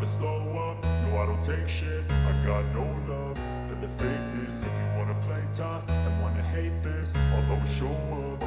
slow up, no I don't take shit. I got no love for the fakeness. If you wanna play tough and wanna hate this, I'll always show up.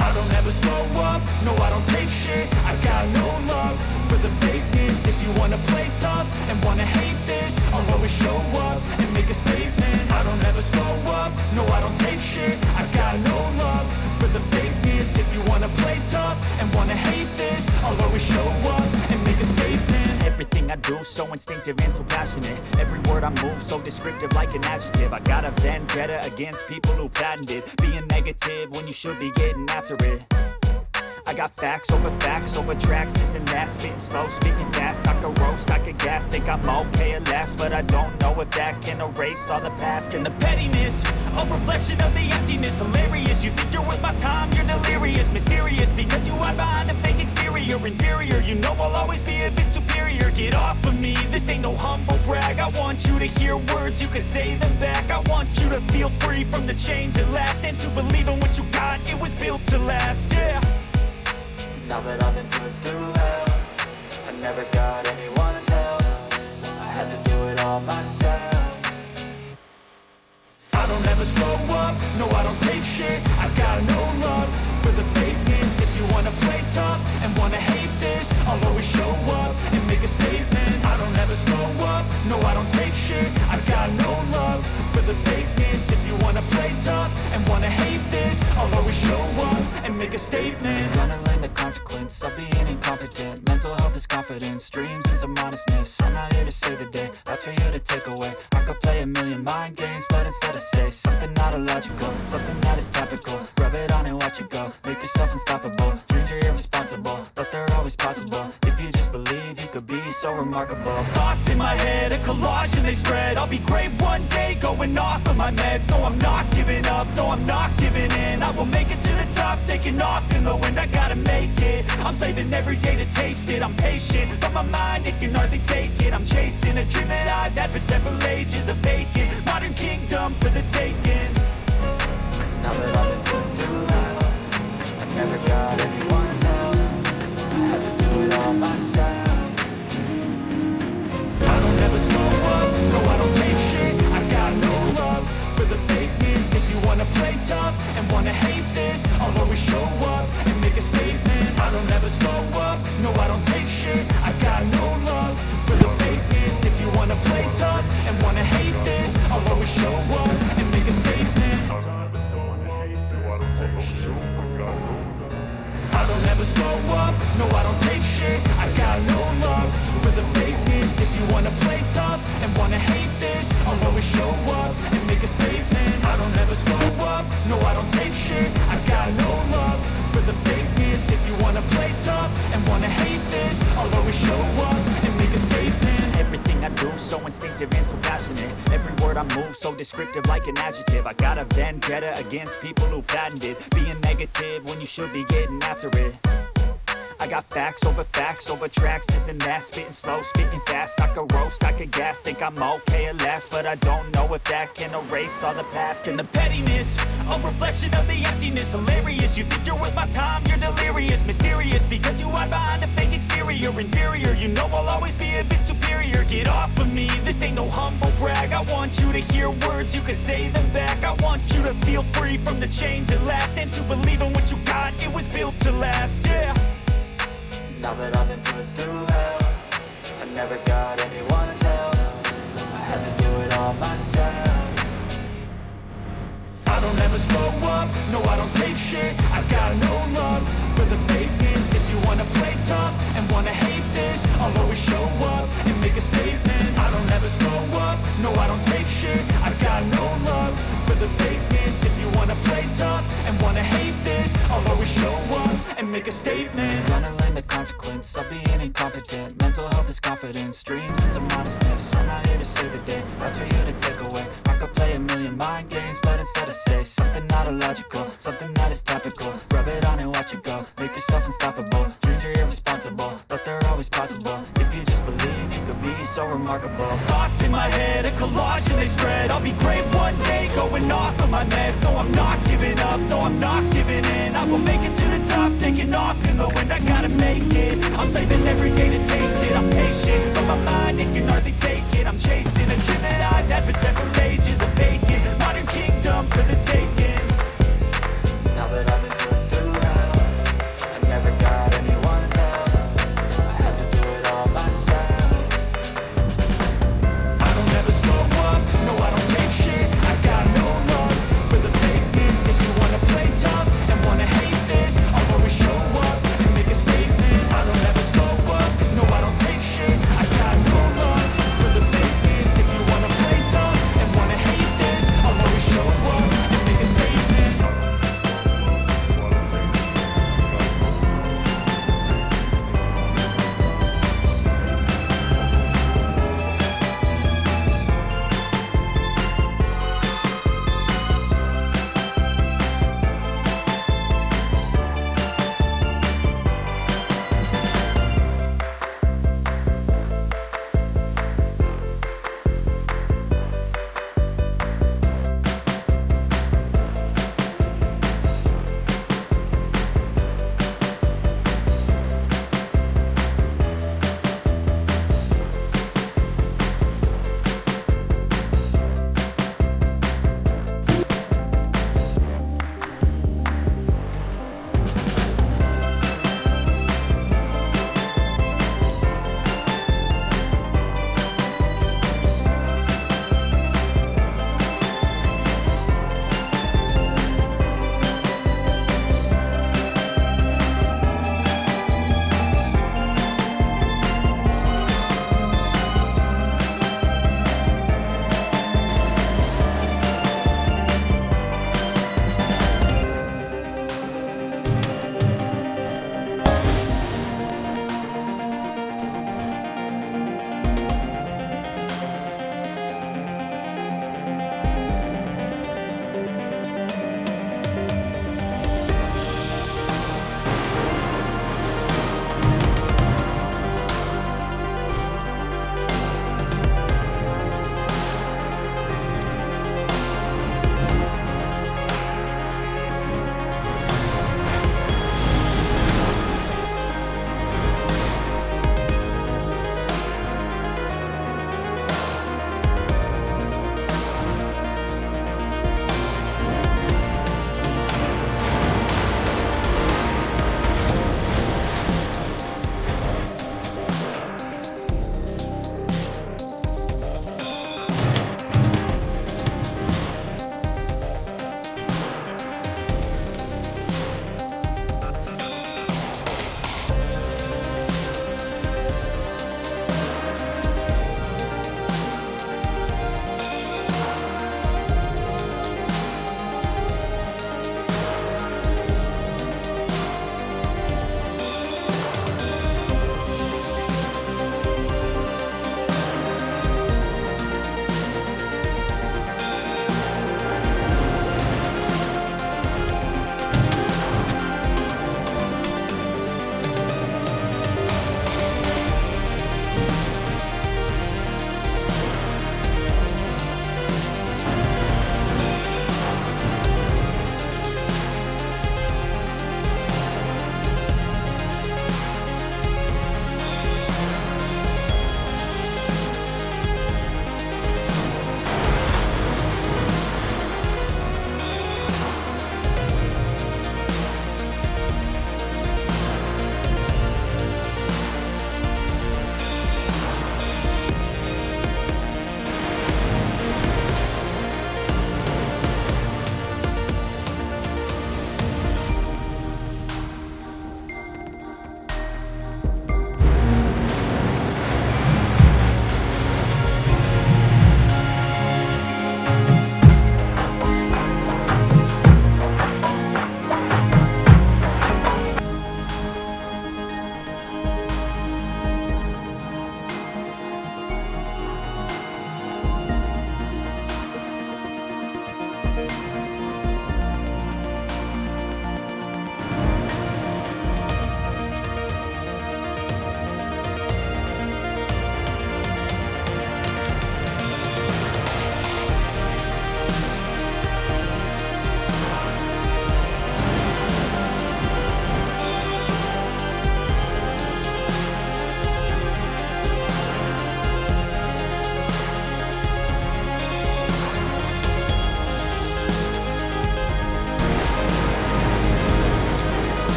I don't ever slow up, no I don't take shit. I got no love for the fakeness. If you wanna play tough and wanna hate this, I'll always show up and make a statement. I don't ever slow up, no I don't take shit. I got no love for the fakeness. If you wanna play tough and wanna hate this, I'll always show up and make a statement. Everything I do so instinctive and so passionate. Every word I move so descriptive like an adjective. I got a vendetta against people who patented being negative when you should be getting after it. I got facts over tracks, this and that. Spitting slow, speaking fast. I could roast, I could gas. Think I'm okay at last, but I don't know if that can erase all the past. And the pettiness, a reflection of the emptiness. Hilarious, you think you're worth my time, you're delirious. Mysterious, because you hide behind a fake exterior. Inferior, you know I'll always be a bit superior. Get off of me, this ain't no humble brag. I want you to hear words, you can say them back. I want you to feel free from the chains at last, and to believe in what you got, it was built to last, yeah. Now that I've been put through hell, I never got anyone's help. I had to do it all myself. I don't ever slow up, no I don't take shit. I got no love for the fakeness. If you wanna play tough and wanna hate this, I'll always show up and make a statement. I don't ever slow up, no I don't take shit. I got no love for the fakeness. If you wanna play tough and wanna hate this, I'll always show up and make a statement. Gonna learn the consequence of being incompetent. Mental health is confidence, dreams and some modestness. I'm not here to save the day, that's for you to take away. I could play a million mind games, but instead I say something not illogical, something that is topical. Rub it on and watch it go, make yourself unstoppable. Dreams are irresponsible, but they're always possible. If you just believe, you could be so remarkable. Thoughts in my head, a collage and they spread. I'll be great one day, going off of my meds. No, I'm not giving up, no, I'm not giving in. I will make it to the top, taking off in the wind. I gotta make it, I'm saving every day to taste it. I'm patient, but my mind, it can hardly take it. I'm chasing a dream that I've had for several ages. A vacant, modern kingdom for the taking. Now that I've been put through hell, I never got anyone's help. I had to do it all myself. I don't ever slow up, no I don't take shit. I got no love for the fakeness. If you wanna play tough and wanna hate this, I'll always show up and make a statement. I don't ever slow up, no I don't take shit. I got no love for the fakeness. If you wanna play tough and wanna hate this, I'll always show up and make a statement. I don't ever slow up, no I don't take shit. I got no love for the fakeness. If you wanna play tough and wanna hate this, I'll always show up and make a statement. I don't ever slow up, no I don't take shit. I got no love for the fakeness. If you wanna play tough and wanna hate this, I'll always show up and make a statement. Everything I do so instinctive and so passionate. Every word I move so descriptive like an adjective. I got a vendetta against people who patented being negative when you should be getting after it. I got facts over tracks, this and that. Spitting slow, speaking fast. I could roast, I could gas. Think I'm okay at last, but I don't know if that can erase all the past. And the pettiness, a reflection of the emptiness. Hilarious, you think you're worth my time, you're delirious. Mysterious, because you hide behind a fake exterior. Inferior, you know I'll always be a bit superior. Get off of me, this ain't no humble brag. I want you to hear words, you can say them back. I want you to feel free from the chains at last, and to believe in what you got, it was built to last, yeah. Now that I've been put through hell, I never got anyone's help. I had to do it all myself. I don't ever slow up, no I don't take shit. I got no love for the fakeness. If you wanna play tough and wanna hate this, I'll always show up and make a statement. I don't ever slow up, no I don't take shit. I got no love for the fakeness. If you wanna play tough and wanna hate this, I'll always show up and make a statement. Gonna learn the consequence of being incompetent. Mental health is confidence, dreams and some modestness. I'm not here to save the day, that's for you to take away. I could play a million mind games, but instead I say something not illogical, something that is topical. Rub it on and watch it go, make yourself unstoppable. Dreams are irresponsible, but they're always possible. If you just believe, you could be so remarkable. Thoughts in my head, a collage and they spread. I'll be great one day, going off of my meds. No, I'm not giving up, no, I'm not giving in. I will make it to the top, taking off in the wind. I gotta make it, I'm saving every day to taste it. I'm patient.